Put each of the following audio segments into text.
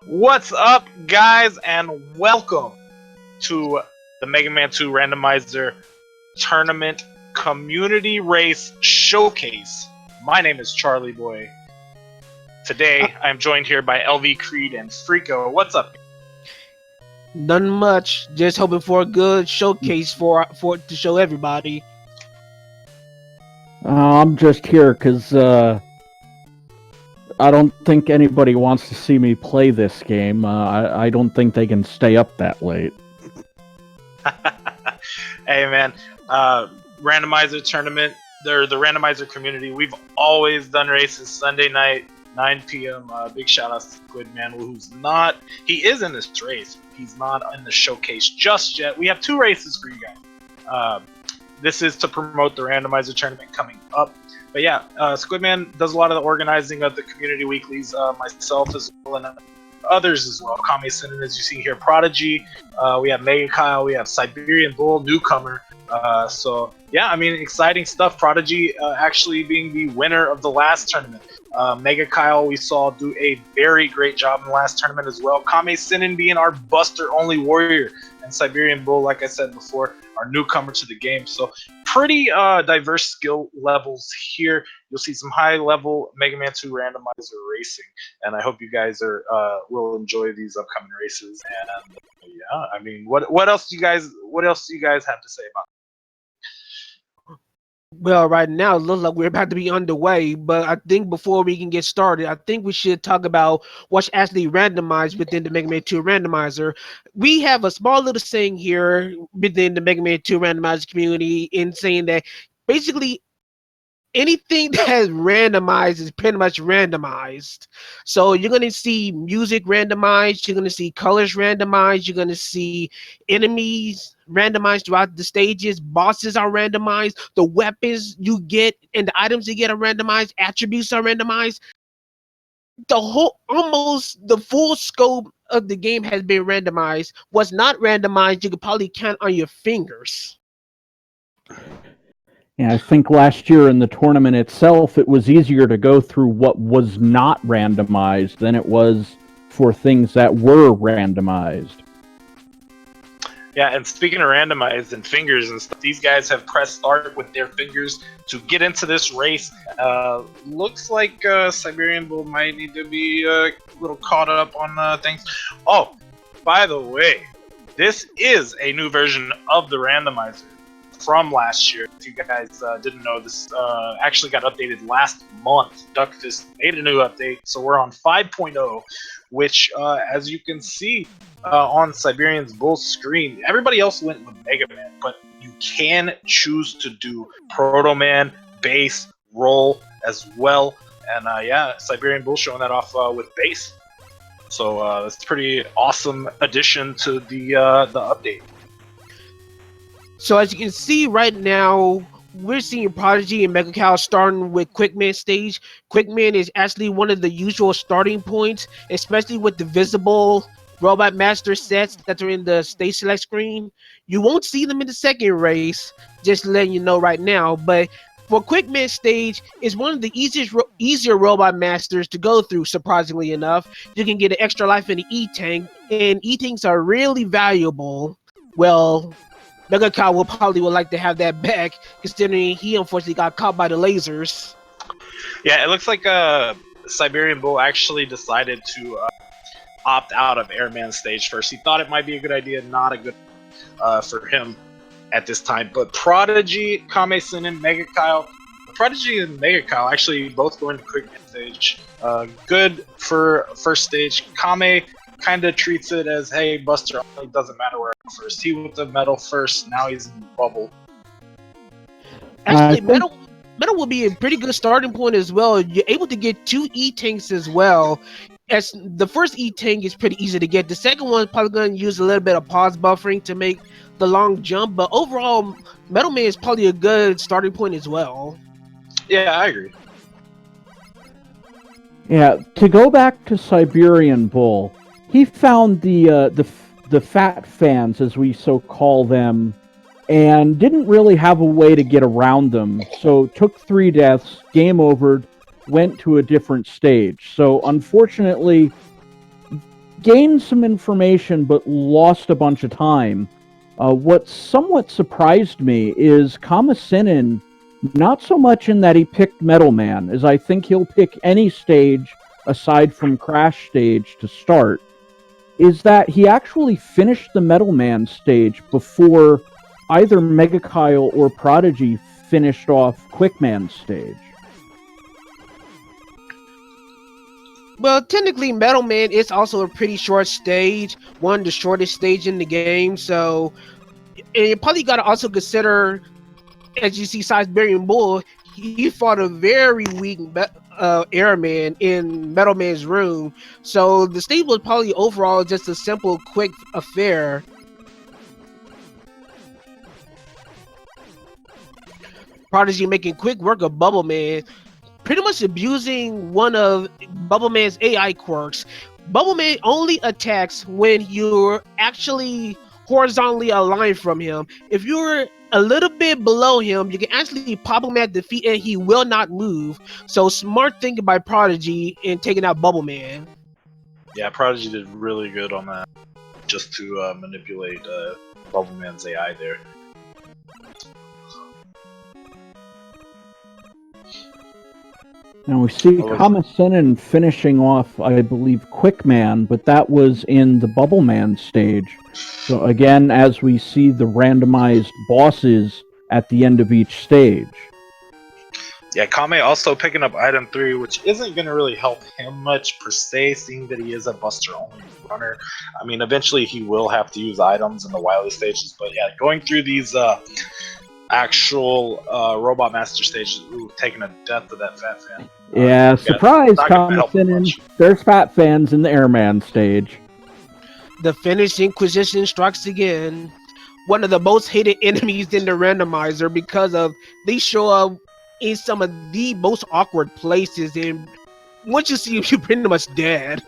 What's up, guys, and welcome to the Mega Man 2 Randomizer Tournament Community Race Showcase. My name is Charlie Boy. Today, I am joined here by LV Creed and Freako. What's up? Nothing much. Just hoping for a good showcase for to show everybody. I'm just here because I don't think anybody wants to see me play this game. I don't think they can stay up that late. Hey, man. Randomizer tournament. They're the randomizer community. We've always done races Sunday night, 9 p.m. Big shout out to Squidman, who's not. He is in this race. He's not in the showcase just yet. We have two races for you guys. This is to promote the randomizer tournament coming up. But yeah, Squidman does a lot of the organizing of the community weeklies, myself as well, and others as well. Kame Sinin, as you see here, Prodigy, we have Mega Kyle, we have Siberian Bull, newcomer. So yeah, I mean, exciting stuff. Prodigy actually being the winner of the last tournament. Mega Kyle we saw do a very great job in the last tournament as well. Kame Sinin being our buster only warrior, and Siberian Bull, like I said before, our newcomer to the game. So pretty diverse skill levels here. You'll see some high level Mega Man 2 randomizer racing, and I hope you guys will enjoy these upcoming races. And yeah, I mean, what else do you guys have to say about it? Well, right now it looks like we're about to be underway, but I think before we can get started, I think we should talk about what's actually randomized within the Mega Man 2 randomizer. We have a small little saying here within the Mega Man 2 randomizer community in saying that basically anything that is randomized is pretty much randomized. So you're going to see music randomized, you're going to see colors randomized, you're going to see enemies randomized throughout the stages, bosses are randomized, the weapons you get and the items you get are randomized, attributes are randomized. Almost the full scope of the game has been randomized. What's not randomized, you could probably count on your fingers. Yeah, I think last year in the tournament itself, it was easier to go through what was not randomized than it was for things that were randomized. Yeah, and speaking of randomized and fingers and stuff, these guys have pressed start with their fingers to get into this race. Looks like Siberian Bull might need to be a little caught up on things. Oh, by the way, this is a new version of the randomizer from last year. If you guys didn't know, this actually got updated last month. Duckfist made a new update, so we're on 5.0, which, as you can see on Siberian's Bull's screen, everybody else went with Mega Man, but you can choose to do Proto Man, Bass, Roll as well. And yeah, Siberian Bull showing that off with Bass. So that's a pretty awesome addition to the update. So as you can see right now, we're seeing Prodigy and Mega Cow starting with Quickman stage. Quickman is actually one of the usual starting points, especially with the visible Robot Master sets that are in the stage select screen. You won't see them in the second race, just letting you know right now. But for Quickman stage, it's one of the easier Robot Masters to go through, surprisingly enough. You can get an extra life in the E-Tank, and E-Tanks are really valuable. Well, Mega Cow will probably like to have that back, considering he unfortunately got caught by the lasers. Yeah, it looks like Siberian Bull actually decided to opt out of Airman stage first. He thought it might be a good idea, not a good for him at this time. But Prodigy, Kame Sinin, Mega Kyle, Prodigy and Mega Kyle actually both going to Quickman stage. Good for first stage. Kame kind of treats it as, hey, Buster, it doesn't matter where I go first. He with the metal first, now he's in bubble. Actually, metal will be a pretty good starting point as well. You're able to get 2 E-Tanks as well. As the first E-Tank is pretty easy to get. The second one is probably going to use a little bit of pause buffering to make the long jump. But overall, Metal Man is probably a good starting point as well. Yeah, I agree. Yeah, to go back to Siberian Bull, he found the fat fans, as we so call them, and didn't really have a way to get around them. So took 3 deaths, game over, went to a different stage. So unfortunately, gained some information but lost a bunch of time. What somewhat surprised me is Kamasinen, not so much in that he picked Metal Man, as I think he'll pick any stage aside from Crash Stage to start, is that he actually finished the Metal Man stage before either Mega Kyle or Prodigy finished off Quickman's stage. Well, technically, Metal Man is also a pretty short stage, one of the shortest stage in the game. So, and you probably got to also consider, as you see, Siberian Bull, he fought a very weak Airman in Metal Man's room. So the stage was probably overall just a simple, quick affair. Prodigy making quick work of Bubble Man, pretty much abusing one of Bubble Man's AI quirks. Bubble Man only attacks when you're actually horizontally aligned from him. If you're a little bit below him, you can actually pop him at the feet and he will not move. So smart thinking by Prodigy in taking out Bubble Man. Yeah, Prodigy did really good on that, just to manipulate Bubble Man's AI there. Now we see Kamasinen finishing off, I believe, Quickman, but that was in the Bubble Man stage. So again, as we see the randomized bosses at the end of each stage. Yeah, Kame also picking up item 3, which isn't going to really help him much per se, seeing that he is a buster-only runner. I mean, eventually he will have to use items in the Wily stages, but yeah, going through these actual Robot Master stages, taking a death to that Fat Fan. Yeah, surprise, Kamasinen. There's Fat Fans in the Airman stage. The Finnish Inquisition strikes again. One of the most hated enemies in the randomizer because of they show up in some of the most awkward places, and once you see them, you're pretty much dead.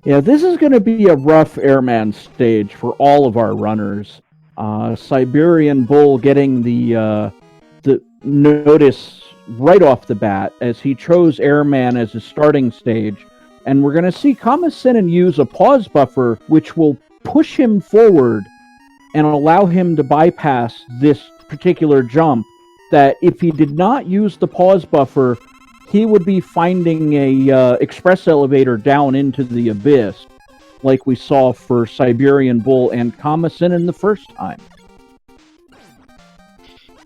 Yeah, this is going to be a rough Airman stage for all of our runners. Siberian Bull getting the notice right off the bat as he chose Airman as his starting stage, and we're going to see Kamasinen use a pause buffer which will push him forward and allow him to bypass this particular jump, that if he did not use the pause buffer, he would be finding a express elevator down into the abyss, like we saw for Siberian Bull and Kamasinen the first time.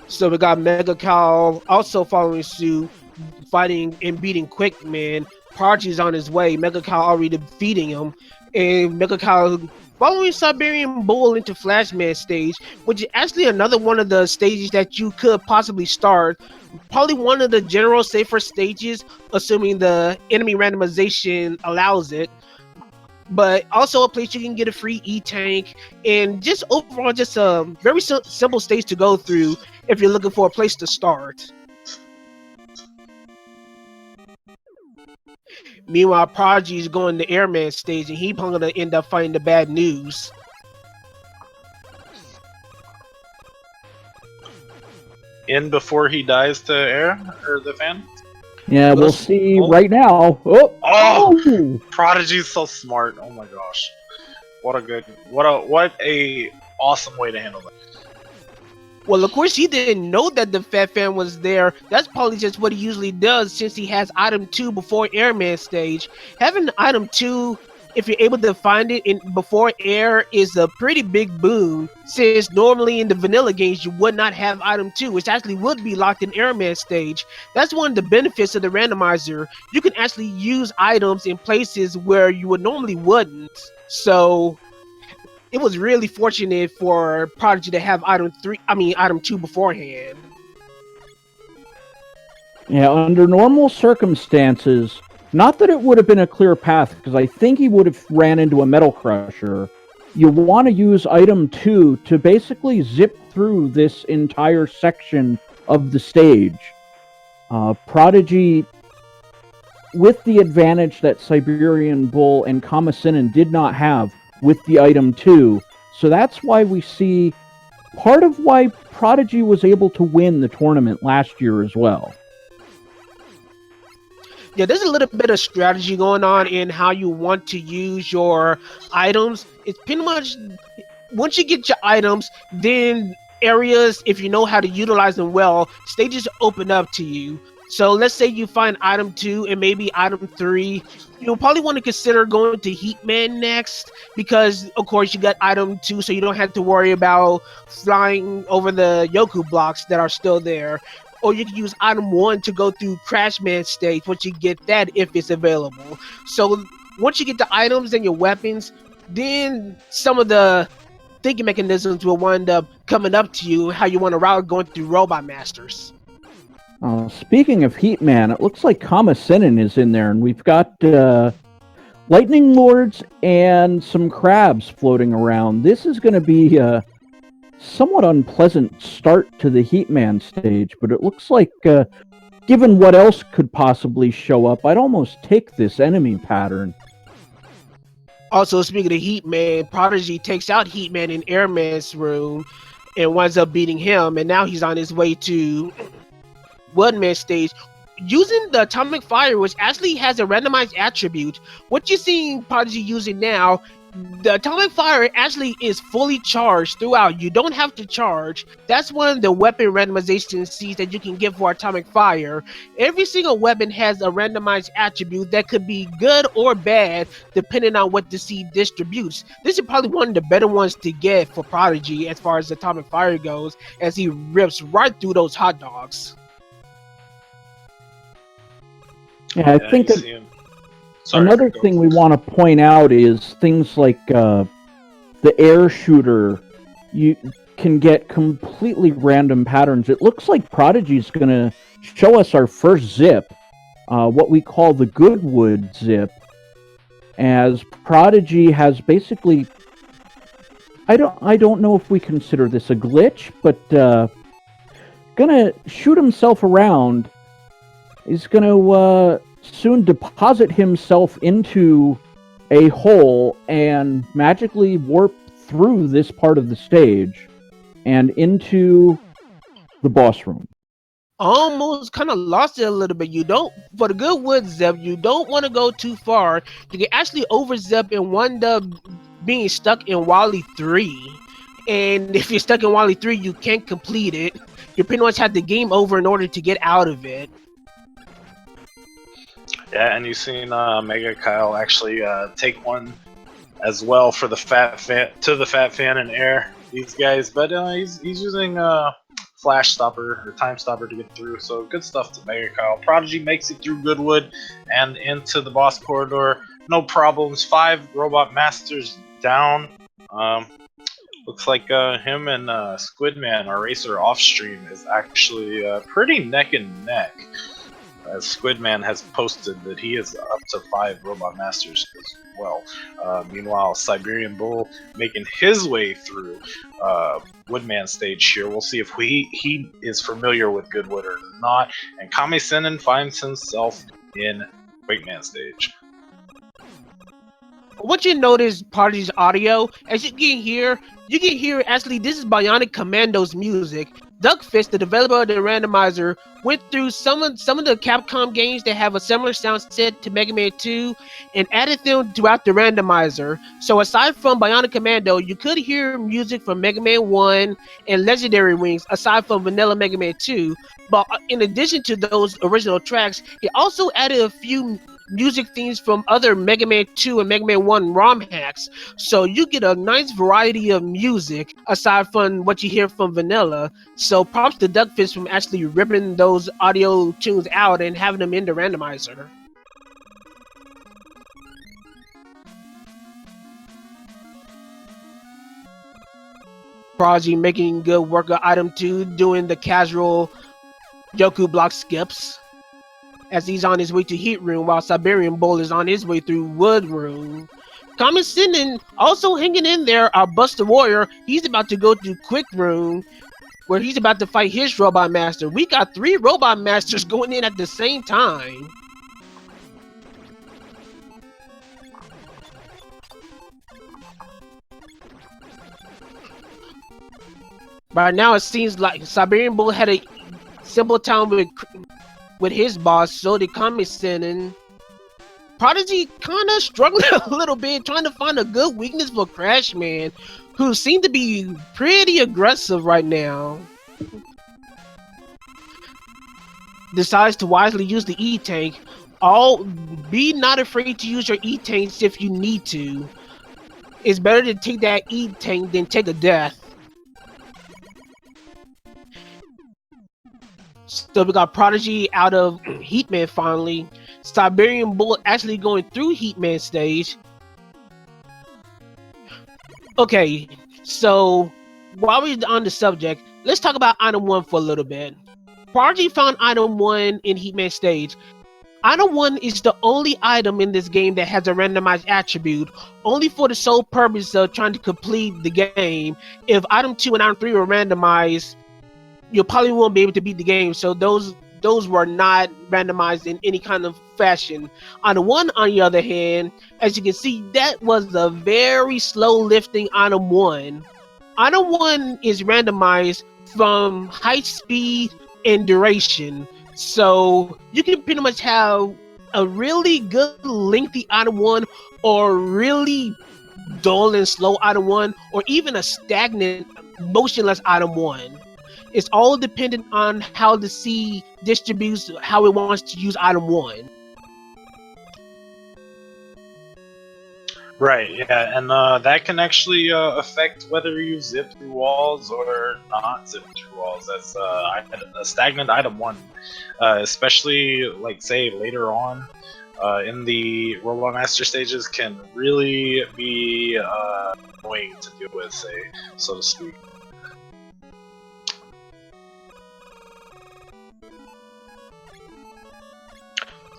So we got Mega Cow also following suit, fighting and beating Quickman. Prodigy's on his way. Mega Cow already defeating him, and Mega Cow following Siberian Bull into Flashman stage, which is actually another one of the stages that you could possibly start. Probably one of the general safer stages, assuming the enemy randomization allows it. But also a place you can get a free E-Tank, and just overall just a very simple stage to go through if you're looking for a place to start. Meanwhile, Prodigy is going to Airman stage, and he's going to end up fighting the bad news. In before he dies to Air, or the fan? Yeah, we'll see right now. Oh! Prodigy's so smart. Oh my gosh. What a awesome way to handle that. Well, of course, he didn't know that the Fat Fan was there. That's probably just what he usually does since he has item 2 before Airman stage. Having item 2, if you're able to find it before Air, is a pretty big boon, since normally in the vanilla games you would not have item 2, which actually would be locked in Airman stage. That's one of the benefits of the randomizer. You can actually use items in places where you would normally wouldn't. So it was really fortunate for Prodigy to have item 2 beforehand. Yeah, under normal circumstances, not that it would have been a clear path, because I think he would have ran into a Metal Crusher. You want to use item 2 to basically zip through this entire section of the stage. Prodigy, with the advantage that Siberian Bull and Kamasinen did not have with the item 2, so that's why we see part of why Prodigy was able to win the tournament last year as well. Yeah, there's a little bit of strategy going on in how you want to use your items. It's pretty much once you get your items, then areas, if you know how to utilize them well, stages open up to you. So let's say you find item 2 and maybe item 3. You'll probably want to consider going to Heatman next because, of course, you got item 2, so you don't have to worry about flying over the Yoku blocks that are still there. Or you can use item 1 to go through Crashman stage once you get that if it's available. So once you get the items and your weapons, then some of the thinking mechanisms will wind up coming up to you how you want to route going through Robot Masters. Speaking of Heatman, it looks like Kamasinen is in there, and we've got Lightning Lords and some crabs floating around. This is going to be a somewhat unpleasant start to the Heatman stage, but it looks like, given what else could possibly show up, I'd almost take this enemy pattern. Also, speaking of Heatman, Prodigy takes out Heatman in Airman's room and winds up beating him, and now he's on his way to Woodman stage using the Atomic Fire, which actually has a randomized attribute. What you're seeing Prodigy using now, the Atomic Fire actually is fully charged throughout. You don't have to charge. That's one of the weapon randomization seeds that you can get for Atomic Fire. Every single weapon has a randomized attribute that could be good or bad depending on what the seed distributes. This is probably one of the better ones to get for Prodigy as far as Atomic Fire goes, as he rips right through those hot dogs. Yeah, I think you see him. Sorry, another go. thing we want to point out is things like the air shooter. You can get completely random patterns. It looks like Prodigy's going to show us our first zip, what we call the Goodwood zip, as Prodigy has basically... I don't know if we consider this a glitch, but gonna shoot himself around. He's gonna soon deposit himself into a hole and magically warp through this part of the stage and into the boss room. Almost kind of lost it a little bit. You don't, for the Goodwood zip, you don't want to go too far. You can actually over zip and wind up being stuck in Wally 3. And if you're stuck in Wally 3, you can't complete it. You pretty much have to game over in order to get out of it. Yeah, and you've seen Mega Kyle actually take one as well for the Fat Fan and Air. These guys, but he's using Flash Stopper or Time Stopper to get through. So good stuff to Mega Kyle. Prodigy makes it through Goodwood and into the boss corridor. No problems. 5 Robot Masters down. Looks like him and Squidman, our racer off stream, is actually pretty neck and neck. As Squidman has posted that he is up to 5 Robot Masters as well. Meanwhile, Siberian Bull making his way through Woodman stage here. We'll see if he is familiar with Goodwood or not. And Kame Senin finds himself in Quakeman stage. What you notice, Prodigy's audio, as you can hear actually this is Bionic Commando's music. Duckfist, the developer of the Randomizer, went through some of the Capcom games that have a similar sound set to Mega Man 2 and added them throughout the Randomizer. So aside from Bionic Commando, you could hear music from Mega Man 1 and Legendary Wings, aside from Vanilla Mega Man 2. But in addition to those original tracks, he also added a few music themes from other Mega Man 2 and Mega Man 1 ROM hacks. So you get a nice variety of music aside from what you hear from Vanilla. So props to Duckfist from actually ripping those audio tunes out and having them in the Randomizer. Prodigy making good work of item 2, doing the casual Yoku block skips as he's on his way to Heat Room, while Siberian Bull is on his way through Wood Room. Kame Senin also hanging in there. Our Buster Warrior, he's about to go to Quick Room, where he's about to fight his Robot Master. We got 3 Robot Masters going in at the same time. Right now, it seems like Siberian Bull had a simple time with with his boss, so did Kami-sen, and Prodigy kind of struggling a little bit, trying to find a good weakness for Crashman, who seemed to be pretty aggressive right now. Decides to wisely use the E-Tank. Be not afraid to use your E-Tanks if you need to. It's better to take that E-Tank than take a death. So we got Prodigy out of Heatman finally. Siberian Bull actually going through Heatman stage. Okay, so while we're on the subject, let's talk about item 1 for a little bit. Prodigy found item 1 in Heatman stage. Item 1 is the only item in this game that has a randomized attribute, only for the sole purpose of trying to complete the game. If item 2 and item 3 were randomized, you probably won't be able to beat the game, so those were not randomized in any kind of fashion. Item 1, on the other hand, as you can see, that was a very slow lifting item 1. Item 1 is randomized from height, speed, and duration. So you can pretty much have a really good lengthy item 1, or really dull and slow item 1, or even a stagnant, motionless item 1. It's all dependent on how the C distributes how it wants to use item 1. Right, yeah, and that can actually affect whether you zip through walls or not zip through walls. That's a stagnant item 1, especially, like, say, later on in the Robot Master stages, can really be annoying to deal with, say, so to speak.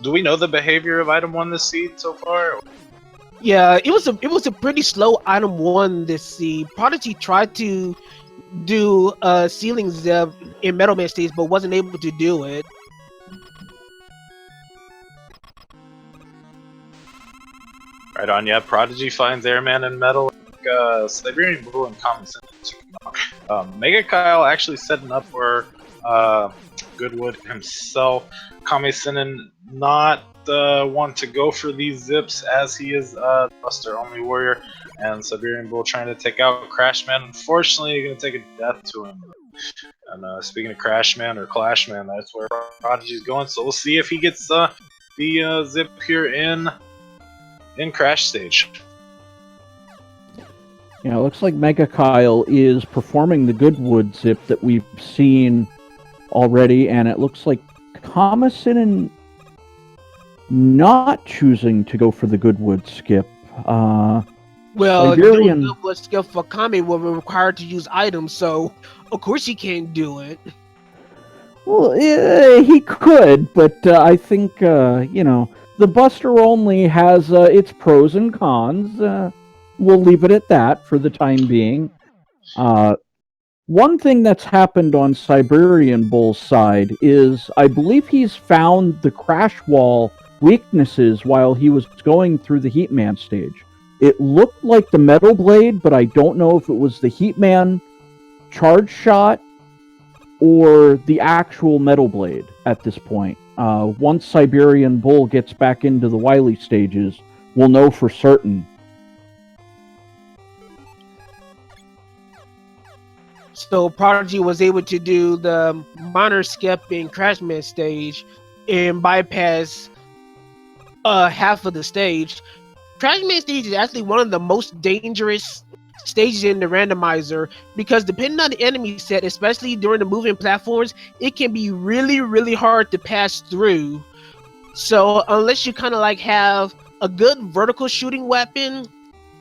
Do we know the behavior of item 1 this seed so far? Yeah, it was a pretty slow item 1 this seed. Prodigy tried to do ceiling zip in Metal Man stage, but wasn't able to do it. Right on, yeah. Prodigy finds Airman and Metal, Siberian Bull and Kami-sen. Mega Kyle actually setting up for Goodwood himself. Kami-sen not want to go for these zips, as he is Buster only warrior, and Siberian Bull trying to take out Crashman. Unfortunately, you're going to take a death to him. And speaking of Crashman or Clashman, that's where Prodigy's going. So we'll see if he gets the zip here in Crash stage. Yeah, it looks like Mega Kyle is performing the Goodwood zip that we've seen already, and it looks like Kami-sen not choosing to go for the Goodwood skip. Well, Siberian... doing Goodwood skip for Kami will be required to use items, so of course he can't do it. Well, he could, but I think, the Buster only has its pros and cons. We'll leave it at that for the time being. One thing that's happened on Siberian Bull's side is I believe he's found the crash wall weaknesses while he was going through the Heatman stage. It looked like the Metal Blade, but I don't know if it was the Heatman charge shot or the actual Metal Blade at this point. Once Siberian Bull gets back into the Wily stages, we'll know for certain. So Prodigy was able to do the minor skip in Crashman stage and bypass half of the stage. Crashman stage is actually one of the most dangerous stages in the randomizer, because depending on the enemy set, especially during the moving platforms, it can be really, really hard to pass through. So unless you kind of like have a good vertical shooting weapon,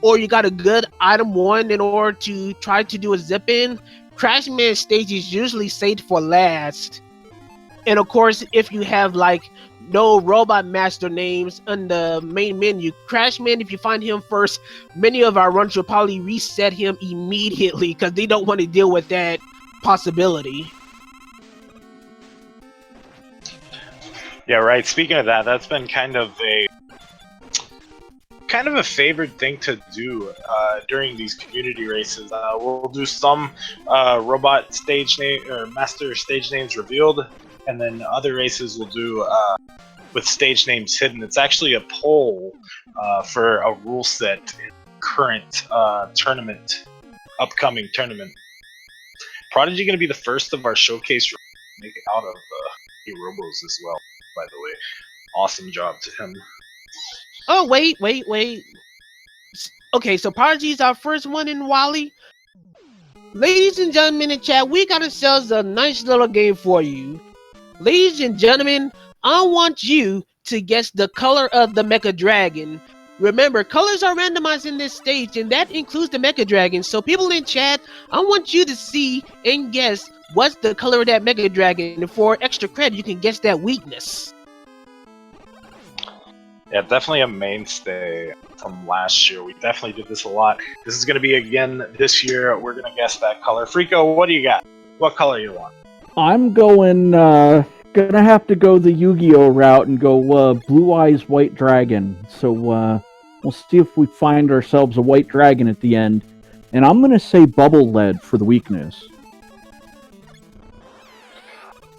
or you got a good item 1 in order to try to do a zip in, Crashman stage is usually saved for last. And of course, if you have like no robot master names on the main menu, Crashman, if you find him first, many of our runs will probably reset him immediately because they don't want to deal with that possibility. Yeah, right. Speaking of that, that's been kind of a favored thing to do during these community races. We'll do some robot stage name or master stage names revealed and then other races will do with stage names hidden. It's actually a poll for a rule set in current upcoming tournament. Prodigy going to be the first of our showcase to make it out of the Robos as well, by the way. Awesome job to him. Oh, wait. Okay, so Prodigy's our first one in Wally. Ladies and gentlemen in chat, we got ourselves a nice little game for you. Ladies and gentlemen, I want you to guess the color of the Mecha Dragon. Remember, colors are randomized in this stage, and that includes the Mecha Dragon. So people in chat, I want you to see and guess what's the color of that Mecha Dragon. And for extra credit, you can guess that weakness. Yeah, definitely a mainstay from last year. We definitely did this a lot. This is going to be again this year. We're going to guess that color. Frico, what do you got? What color you want? I'm gonna have to go the Yu-Gi-Oh route and go Blue Eyes White Dragon. So we'll see if we find ourselves a white dragon at the end. And I'm gonna say Bubble Lead for the weakness.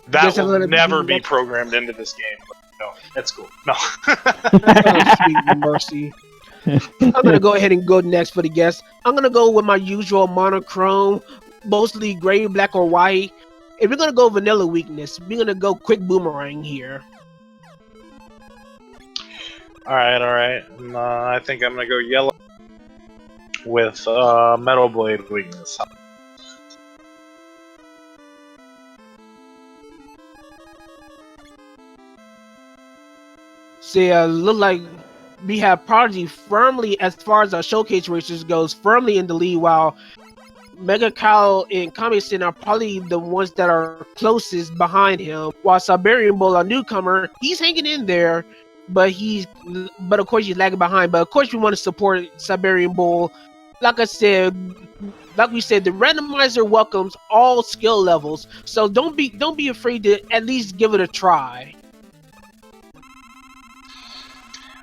That will never be programmed into this game. No, that's cool. No. Oh, sweet mercy. I'm gonna go ahead and go next for the guess. I'm gonna go with my usual monochrome, mostly gray, black, or white. If we're gonna go vanilla weakness, we're gonna go quick boomerang here. Alright. I think I'm gonna go yellow with metal blade weakness. See, look like we have Prodigy firmly, as far as our showcase racers goes, firmly in the lead, while Mega Cow and Kami-sen are probably the ones that are closest behind him. While Siberian Bull, a newcomer, he's hanging in there, but of course he's lagging behind. But of course we want to support Siberian Bull. Like we said, the randomizer welcomes all skill levels, so don't be afraid to at least give it a try.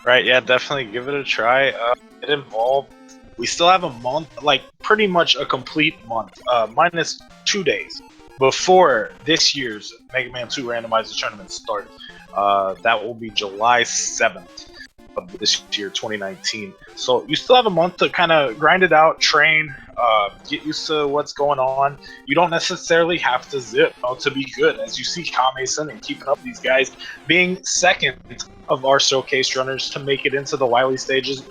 Right, yeah, definitely give it a try. Get involved. We still have a month, like pretty much a complete month, minus 2 days before this year's Mega Man 2 Randomizer tournament starts. That will be July 7th of this year, 2019. So you still have a month to kind of grind it out, train, get used to what's going on. You don't necessarily have to zip to be good. As you see Kame-san and keeping up these guys being second of our showcase runners to make it into the Wily stages.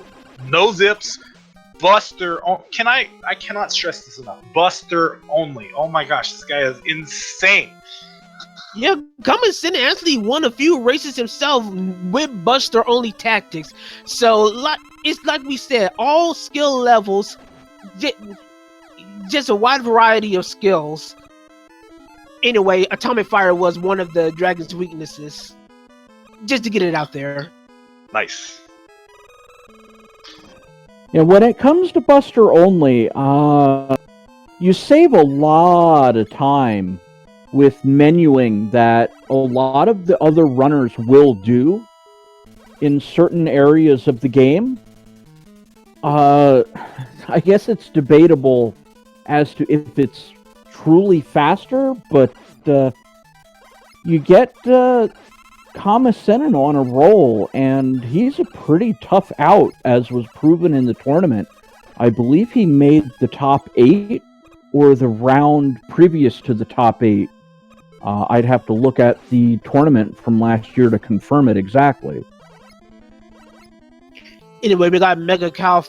No zips. Buster, I cannot stress this enough. Buster only. Oh my gosh, this guy is insane. Yeah, Kami-sen actually won a few races himself with Buster only tactics. So it's like we said, all skill levels, just a wide variety of skills. Anyway, Atomic Fire was one of the dragon's weaknesses. Just to get it out there. Nice. Yeah, when it comes to Buster only, you save a lot of time with menuing that a lot of the other runners will do in certain areas of the game. I guess it's debatable as to if it's truly faster, but you get Kami-sen on a roll, and he's a pretty tough out, as was proven in the tournament. I believe he made the top 8 or the round previous to the top 8. I'd have to look at the tournament from last year to confirm it exactly. Anyway, we got Mega Cow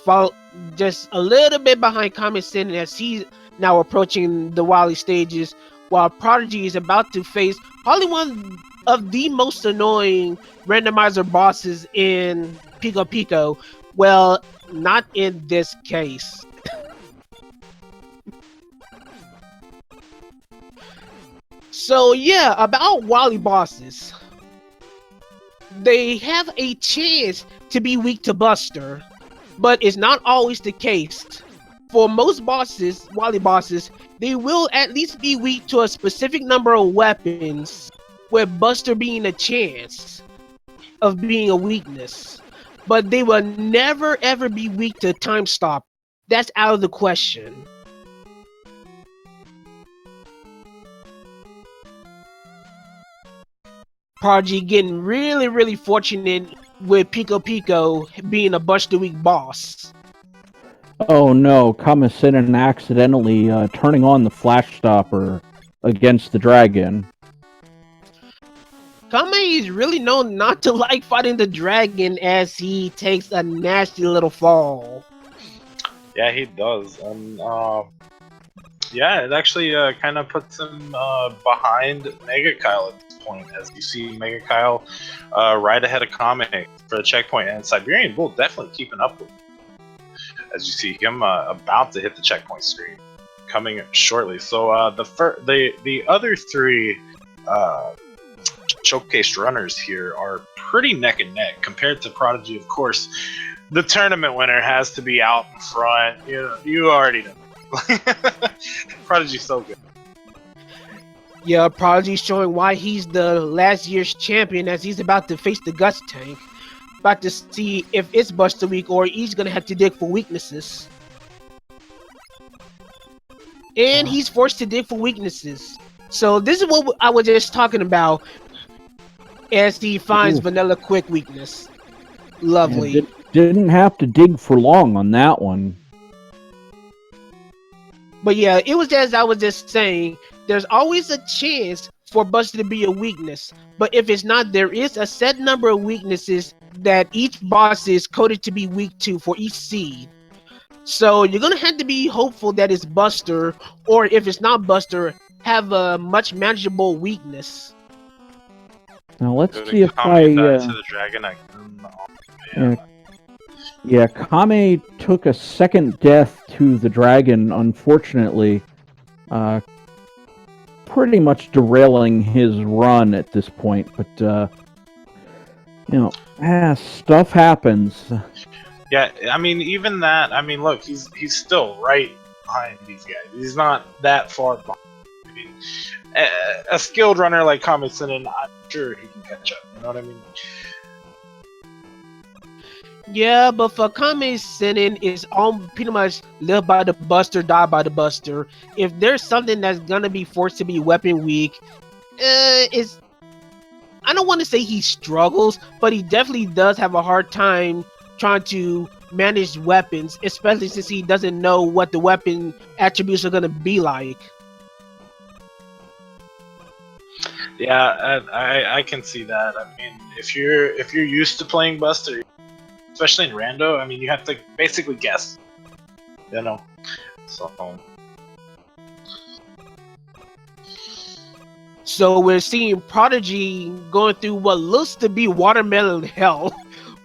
just a little bit behind Kami-sen as he's now approaching the Wily stages, while Prodigy is about to face probably one of the most annoying randomizer bosses in Pico Pico. Well, not in this case. So yeah, about Wily bosses. They have a chance to be weak to Buster, but it's not always the case. For most bosses, Wily bosses, they will at least be weak to a specific number of weapons, with Buster being a chance of being a weakness. But they will never ever be weak to Time Stop. That's out of the question. Prodigy getting really fortunate with Pico Pico being a Buster Week boss. Oh no, Kamisinen accidentally turning on the Flash Stopper against the dragon. Kame is really known not to like fighting the dragon as he takes a nasty little fall. Yeah, he does, and yeah, it actually kind of puts him behind Mega Kyle at this point, as you see Mega Kyle right ahead of Kame for the checkpoint, and Siberian Bull definitely keeping up with him, as you see him about to hit the checkpoint screen, coming shortly. So the other three showcased runners here are pretty neck and neck compared to Prodigy. Of course, the tournament winner has to be out in front. You already know. Prodigy's so good. Yeah, Prodigy's showing why he's the last year's champion, as he's about to face the Guts tank. About to see if it's Buster Week or he's gonna have to dig for weaknesses. And he's forced to dig for weaknesses. So this is what I was just talking about, as he finds Vanilla Quick weakness. Lovely. Yeah, didn't have to dig for long on that one. But yeah, it was as I was just saying, there's always a chance for Buster to be a weakness. But if it's not, there is a set number of weaknesses that each boss is coded to be weak to for each seed. So you're going to have to be hopeful that it's Buster, or if it's not Buster, have a much manageable weakness. Now let's see if I... to the dragon, yeah, Kame took a second death to the dragon, unfortunately. Pretty much derailing his run at this point, but, stuff happens. Yeah, I mean, even that, I mean, look, he's still right behind these guys. He's not that far behind. I mean, a skilled runner like Kamisinen, I'm sure he can catch up, you know what I mean? Yeah, but for Kamisinen, it's all pretty much live by the Buster, die by the Buster. If there's something that's gonna be forced to be weapon weak, I don't want to say he struggles, but he definitely does have a hard time trying to manage weapons, especially since he doesn't know what the weapon attributes are gonna be like. Yeah, I can see that. I mean, if you're used to playing Buster, especially in Rando, I mean, you have to basically guess, So we're seeing Prodigy going through what looks to be watermelon hell,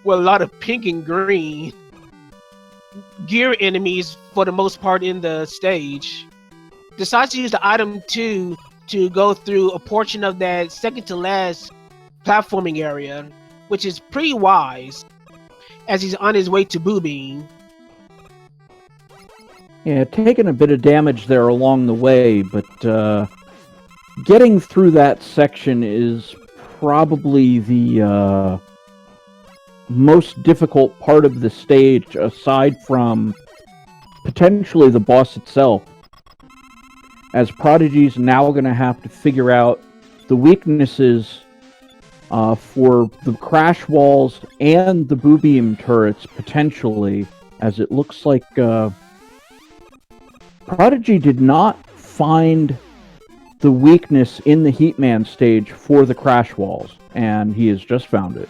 with a lot of pink and green gear enemies for the most part in the stage. Decides to use the item 2 to go through a portion of that second to last platforming area, which is pretty wise, as he's on his way to Boo Beam. Yeah, taking a bit of damage there along the way, but getting through that section is probably the most difficult part of the stage, aside from potentially the boss itself, as Prodigy's now going to have to figure out the weaknesses for the crash walls and the Boo Beam turrets, potentially, as it looks like Prodigy did not find the weakness in the Heatman stage for the crash walls, and he has just found it.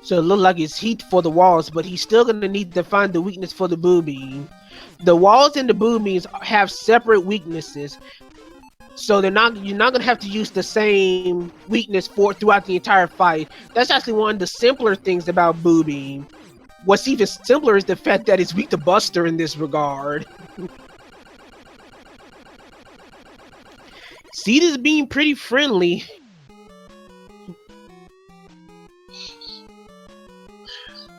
So it looks like it's heat for the walls, but he's still going to need to find the weakness for the Boo Beam. The walls and the Boo Beams have separate weaknesses, so you're not going to have to use the same weakness throughout the entire fight. That's actually one of the simpler things about Boo Beam. What's even simpler is the fact that it's weak to Buster in this regard. Seed is being pretty friendly.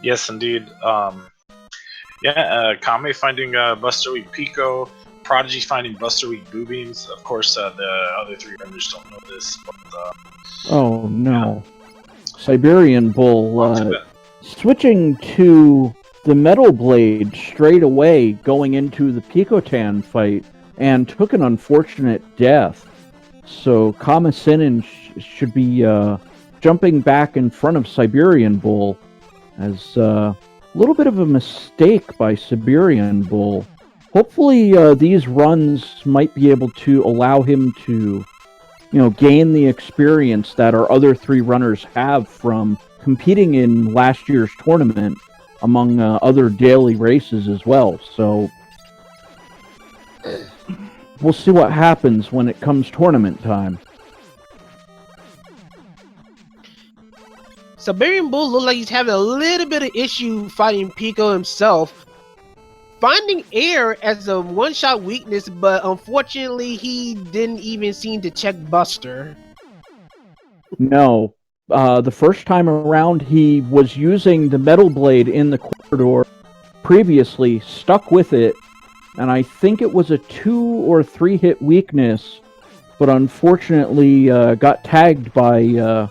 Yes, indeed. Kame finding Buster Week Pico, Prodigy finding Buster Week Boo Beams. Of course, the other three members don't know this, but oh no. Siberian Bull switching to the Metal Blade straight away going into the Picotan fight and took an unfortunate death. So Kamisinen should be jumping back in front of Siberian Bull, as a little bit of a mistake by Siberian Bull. Hopefully, these runs might be able to allow him to, gain the experience that our other 3 runners have from competing in last year's tournament, among other daily races as well. So we'll see what happens when it comes tournament time. Siberian Bull looks like he's having a little bit of issue fighting Pico himself. Finding air as a one-shot weakness, but unfortunately he didn't even seem to check Buster. No. The first time around, he was using the metal blade in the corridor previously, stuck with it, and I think it was a 2 or 3 hit weakness, but unfortunately got tagged by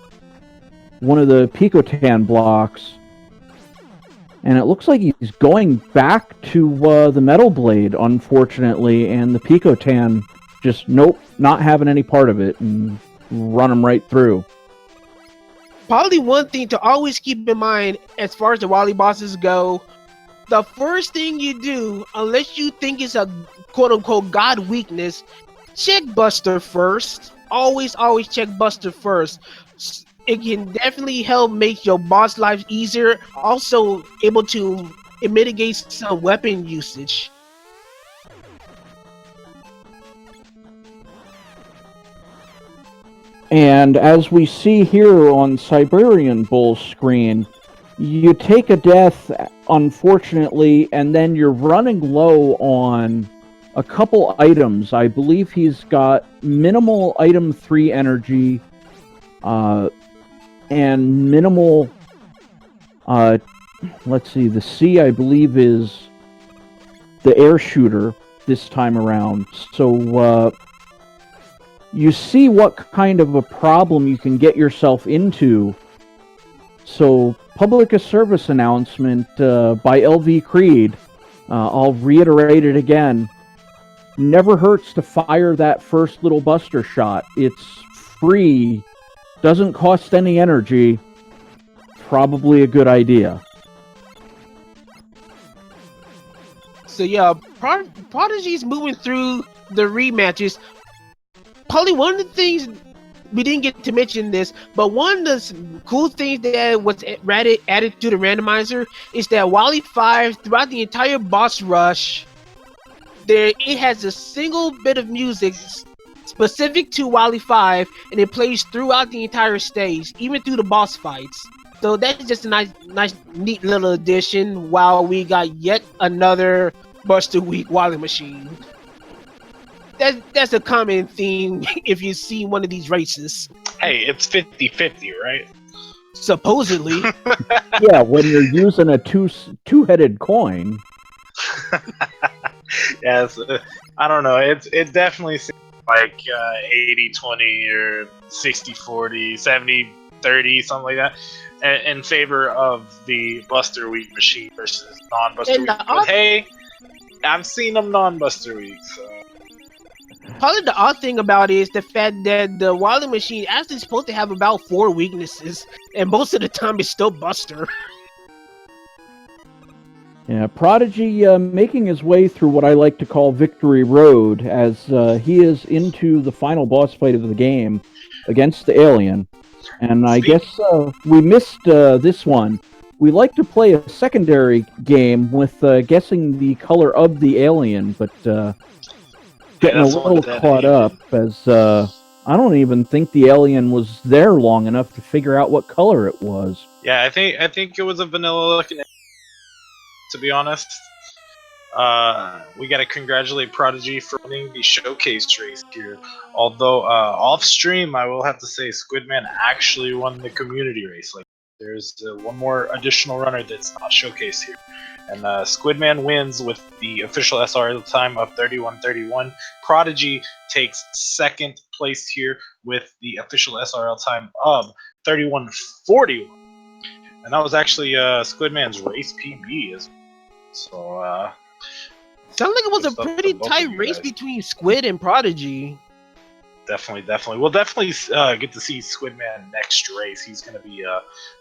one of the Picotan blocks. And it looks like he's going back to the metal blade, unfortunately, and the Picotan just, nope, not having any part of it, and run him right through. Probably one thing to always keep in mind as far as the Wily bosses go, the first thing you do, unless you think it's a quote-unquote god weakness, check Buster first. Always check Buster first. It can definitely help make your boss life easier. Also able to mitigate some weapon usage. And as we see here on Siberian Bull's screen, you take a death, unfortunately, and then you're running low on a couple items. I believe he's got minimal item 3 energy, and minimal, let's see, the C, I believe, is the air shooter this time around. So, you see what kind of a problem you can get yourself into. So, public service announcement by LV Creed. I'll reiterate it again. Never hurts to fire that first little Buster shot. It's free, doesn't cost any energy. Probably a good idea. So yeah, Prodigy's moving through the rematches. Probably one of the things we didn't get to mention this, but one of the cool things that was added to the randomizer is that Wily 5, throughout the entire boss rush, it has a single bit of music specific to Wily 5, and it plays throughout the entire stage, even through the boss fights. So that's just a nice, neat little addition. While we got yet another Buster Week Wily machine. That's a common theme if you see one of these races. Hey, it's 50-50, right? Supposedly. Yeah, when you're using a two-headed coin. Yes, I don't know. It definitely seems like 80-20 or 60-40, 70-30, something like that, in favor of the Buster Week machine versus non-Buster Week. But hey, I've seen them non-Buster Week, so. Probably the odd thing about it is the fact that the Wily machine actually is supposed to have about 4 weaknesses, and most of the time it's still Buster. Yeah, Prodigy making his way through what I like to call Victory Road, as he is into the final boss fight of the game against the alien. And I guess we missed this one. We like to play a secondary game with guessing the color of the alien, but getting a little caught up, as I don't even think the alien was there long enough to figure out what color it was. Yeah, I think it was a vanilla looking, to be honest. We gotta congratulate Prodigy for winning the showcase race here. Although off stream, I will have to say Squidman actually won the community race. Like, there's one more additional runner that's not showcased here, and Squidman wins with the official SRL time of 31:31. Prodigy takes second place here with the official SRL time of 31:41, and that was actually Squidman's race PB as well. So. Sounds like it was a pretty tight race between Squid and Prodigy. Definitely. We'll definitely get to see Squidman next race. He's going to be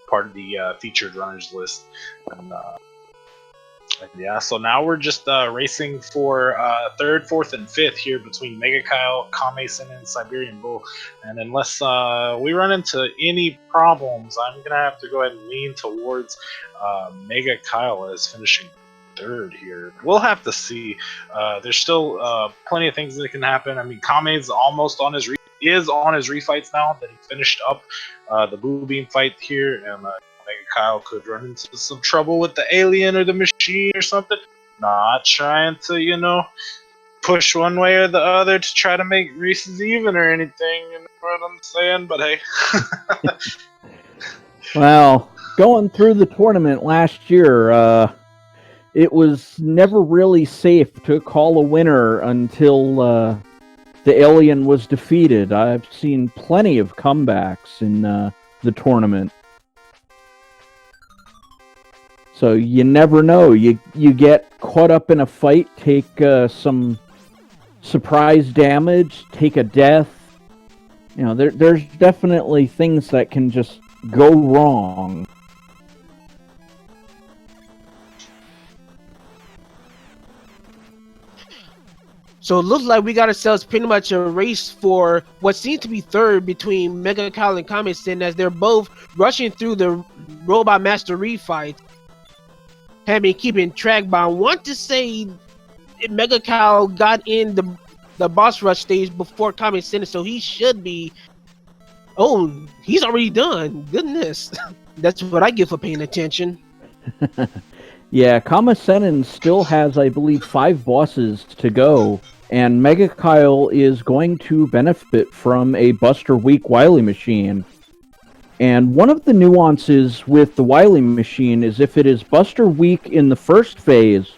part of the featured runners list. And yeah, so now we're just racing for third, fourth, and fifth here between Mega Kyle, Kame-sen, and Siberian Bull. And unless we run into any problems, I'm going to have to go ahead and lean towards Mega Kyle as finishing third here. We'll have to see. There's still plenty of things that can happen. I mean, Kame's almost on his refights now that he finished up the Boo Beam fight here, and Mega Kyle could run into some trouble with the alien or the machine or something. Not trying to, push one way or the other to try to make Reese's even or anything. You know what I'm saying? But hey. Well, going through the tournament last year, it was never really safe to call a winner until the alien was defeated. I've seen plenty of comebacks in the tournament. So you never know. You get caught up in a fight, take some surprise damage, take a death. There's definitely things that can just go wrong. So it looks like we got ourselves pretty much a race for what seems to be third between Mega Kyle and Kame-sen, as they're both rushing through the Robot Master refight. Have been keeping track, but I want to say Mega Kyle got in the boss rush stage before Kame-sen, so he should be. Oh, he's already done. Goodness, that's what I get for paying attention. Yeah, Kame-sen still has, I believe, 5 bosses to go, and Mega Kyle is going to benefit from a Buster Week Wily Machine. And one of the nuances with the Wily Machine is if it is Buster Week in the first phase,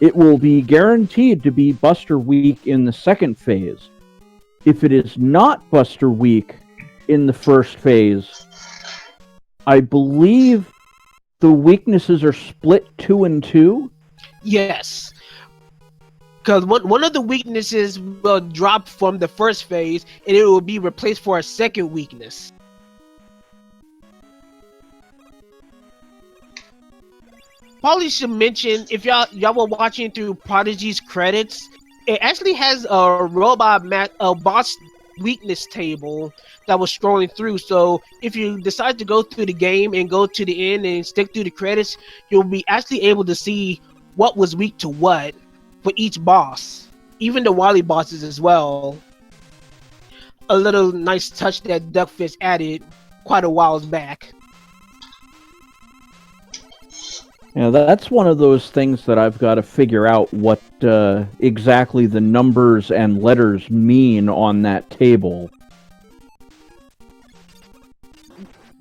it will be guaranteed to be Buster Week in the second phase. If it is not Buster Week in the first phase, I believe the weaknesses are split 2 and 2. Yes, because one of the weaknesses will drop from the first phase, and it will be replaced for a second weakness. Probably should mention, if y'all were watching through Prodigy's credits, it actually has a boss weakness table that was scrolling through. So if you decide to go through the game and go to the end and stick through the credits, you'll be actually able to see what was weak to what for each boss, even the Wily bosses as well. A little nice touch that Duckfish added quite a while back. Yeah, that's one of those things that I've got to figure out what exactly the numbers and letters mean on that table.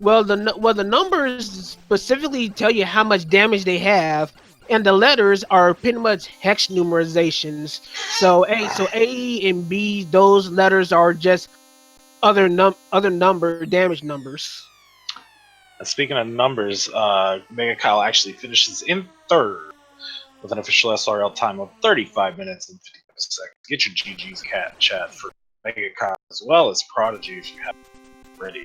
Well, the numbers specifically tell you how much damage they have, and the letters are pretty much hex numerizations. So A and B, those letters are just other damage numbers. Speaking of numbers, Mega Kyle actually finishes in third with an official SRL time of 35 minutes and 55 seconds. Get your GG's chat for Mega Kyle as well as Prodigy if you haven't already.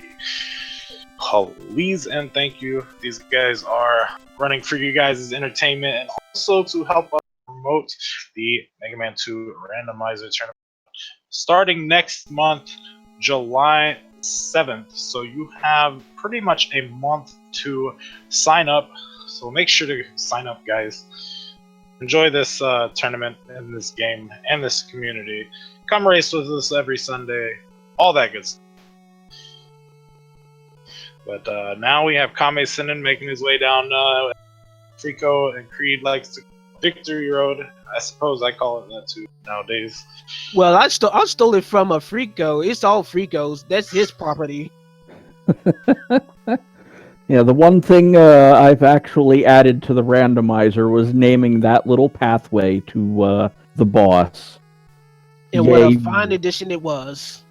Please and thank you. These guys are running for you guys' entertainment and also to help us promote the Mega Man 2 Randomizer tournament starting next month, July 7th. So you have pretty much a month to sign up. So make sure to sign up, guys. Enjoy this tournament and this game and this community. Come race with us every Sunday. All that good stuff. But now we have Kame-sen making his way down Frico and Creed likes to Victory Road. I suppose I call it that too nowadays. Well, I stole it from a Frico. It's all Frico's. That's his property. Yeah, the one thing I've actually added to the randomizer was naming that little pathway to the boss. And what a fine addition it was.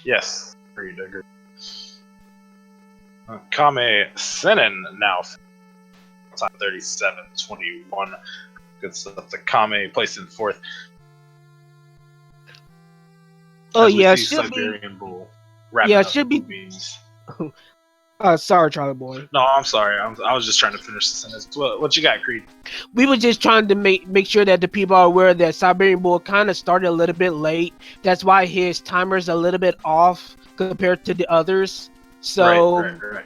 Yes, agreed. Kame-sen now time 37-21. Good stuff. The Kame placed in fourth. Oh as we yeah, it see should be. Siberian Bull Yeah, wrapping it up should Blue be. Beans. Sorry, Charlie boy. No, I'm sorry. I was just trying to finish the sentence. What you got, Creed? We were just trying to make sure that the people are aware that Siberian Bull kind of started a little bit late. That's why his timer's a little bit off compared to the others. So Right.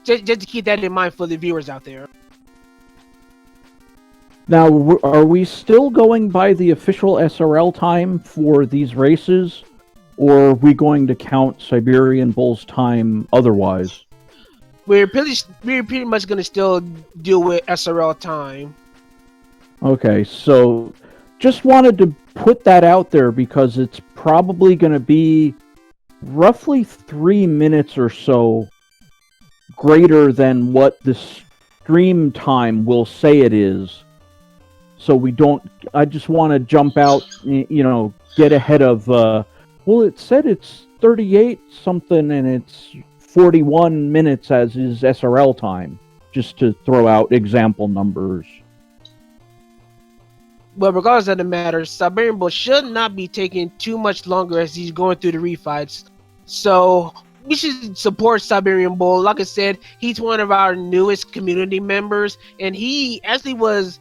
just to keep that in mind for the viewers out there. Now, are we still going by the official SRL time for these races, or are we going to count Siberian Bull's time otherwise? We're pretty much gonna still deal with SRL time. Okay, so just wanted to put that out there because it's probably going to be roughly 3 minutes or so greater than what the stream time will say it is. So we don't. I just want to jump out, get ahead of. Well, it said it's 38 something and it's 41 minutes as is SRL time, just to throw out example numbers. But regardless of the matter, Siberian Bull should not be taking too much longer as he's going through the refights. So we should support Siberian Bull. Like I said, he's one of our newest community members, and he actually was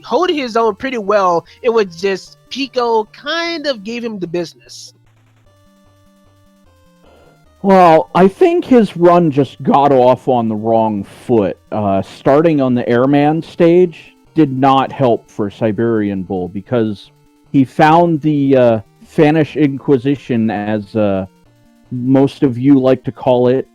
holding his own pretty well. It was just Pico kind of gave him the business. Well, I think his run just got off on the wrong foot. Starting on the Airman stage did not help for Siberian Bull because he found the Spanish Inquisition, as most of you like to call it,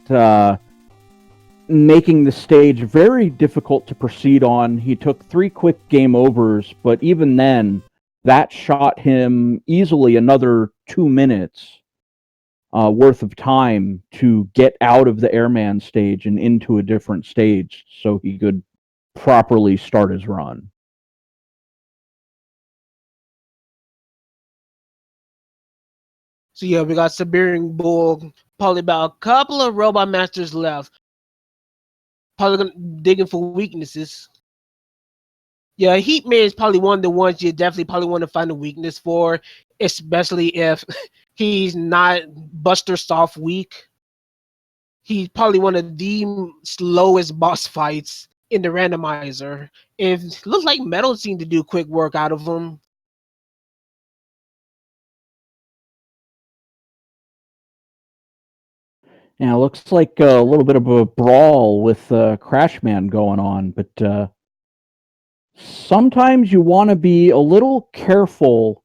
making the stage very difficult to proceed on. He took 3 quick game overs, but even then, that shot him easily another 2 minutes worth of time to get out of the Airman stage and into a different stage so he could properly start his run. So yeah, we got Siberian Bull, probably about a couple of Robot Masters left. Probably gonna digging for weaknesses. Yeah, Heatman is probably one of the ones you definitely probably want to find a weakness for, especially if he's not Buster Soft weak. He's probably one of the slowest boss fights in the randomizer. And it looks like Metal seemed to do quick work out of him. Yeah, it looks like a little bit of a brawl with Crashman going on, but sometimes you want to be a little careful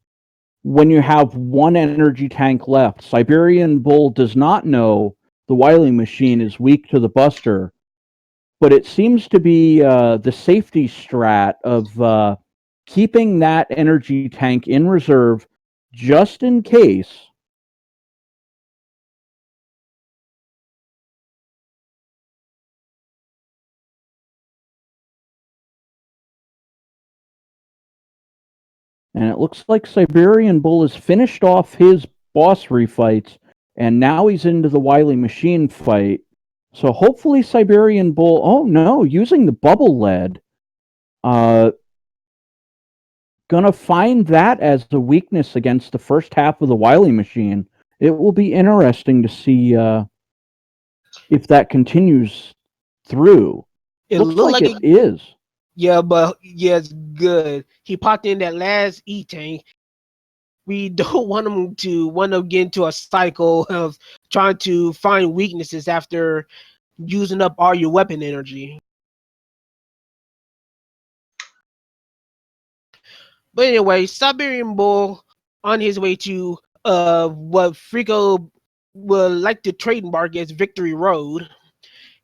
when you have one energy tank left. Siberian Bull does not know the Wily Machine is weak to the Buster, but it seems to be the safety strat of keeping that energy tank in reserve just in case. And it looks like Siberian Bull has finished off his boss refights, and now he's into the Wily Machine fight. So hopefully Siberian Bull, oh no, using the bubble lead, gonna find that as a weakness against the first half of the Wily Machine. It will be interesting to see if that continues through. It Looks looked like like it is. Yeah, but yeah, it's good. He popped in that last E-tank. We don't want him to get into a cycle of trying to find weaknesses after using up all your weapon energy. But anyway, Siberian Bull on his way to what Frico would like to trademark as Victory Road,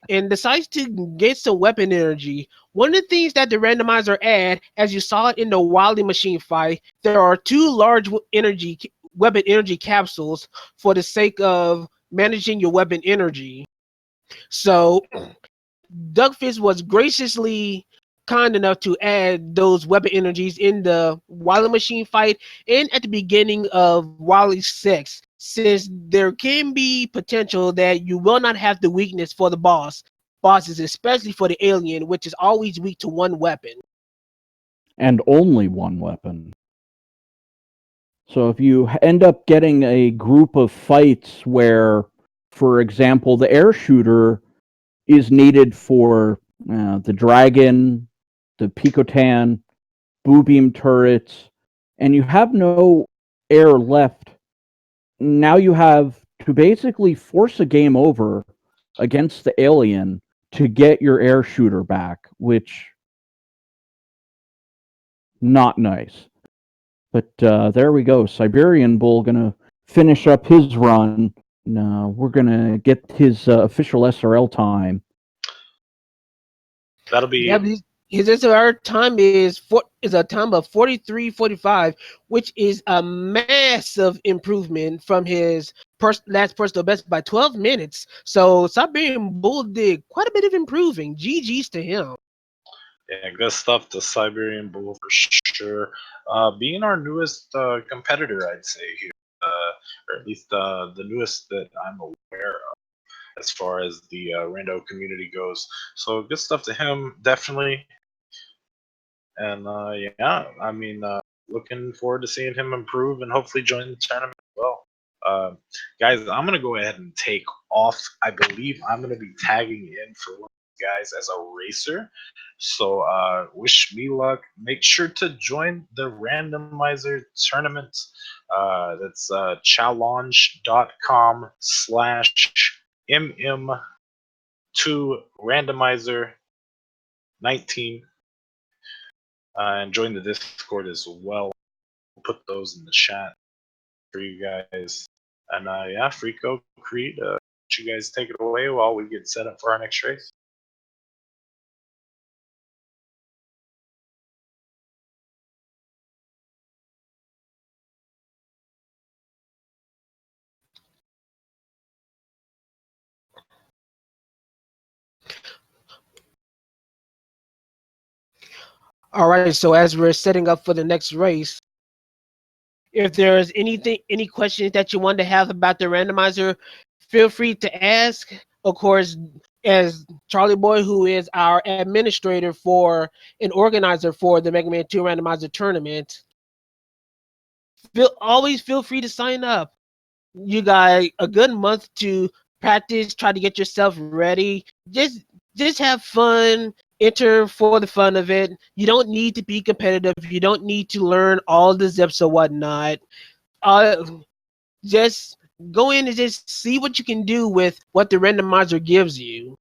and decides to get some weapon energy. One of the things that the randomizer add, as you saw it in the Wily Machine fight, there are 2 large weapon energy capsules for the sake of managing your weapon energy. So Duckfist was graciously kind enough to add those weapon energies in the Wily Machine fight and at the beginning of Wily 6, since there can be potential that you will not have the weakness for the bosses, especially for the alien, which is always weak to one weapon. And only one weapon. So if you end up getting a group of fights where, for example, the air shooter is needed for the dragon, the Picotan, boo beam turrets, and you have no air left, now you have to basically force a game over against the alien to get your air shooter back, which not nice. But there we go. Siberian Bull gonna finish up his run. We're gonna get his official SRL time. That'll be Yeah, his SR time is a time of 43:45, which is a massive improvement from his last personal best by 12 minutes. So Siberian Bull did quite a bit of improving. GG's to him. Yeah, good stuff to Siberian Bull for sure. Being our newest competitor, I'd say here, or at least the newest that I'm aware of as far as the rando community goes. So good stuff to him, definitely. And yeah, I mean, looking forward to seeing him improve and hopefully join the tournament as well. Guys, I'm gonna go ahead and take off. I believe I'm gonna be tagging in for one of you guys as a racer. So wish me luck. Make sure to join the randomizer tournament. That's challenge.com/mm2randomizer19 and join the Discord as well. We'll put those in the chat for you guys. And yeah, Freako, Creed, you guys take it away while we get set up for our next race. All right, so as we're setting up for the next race, if there's any questions that you want to have about the randomizer, feel free to ask. Of course, as Charlie Boy, who is our administrator for and organizer for the Mega Man 2 Randomizer tournament, always feel free to sign up. You got a good month to practice, try to get yourself ready. Just have fun, enter for the fun of it. You don't need to be competitive. You don't need to learn all the zips or whatnot. Just go in and just see what you can do with what the randomizer gives you.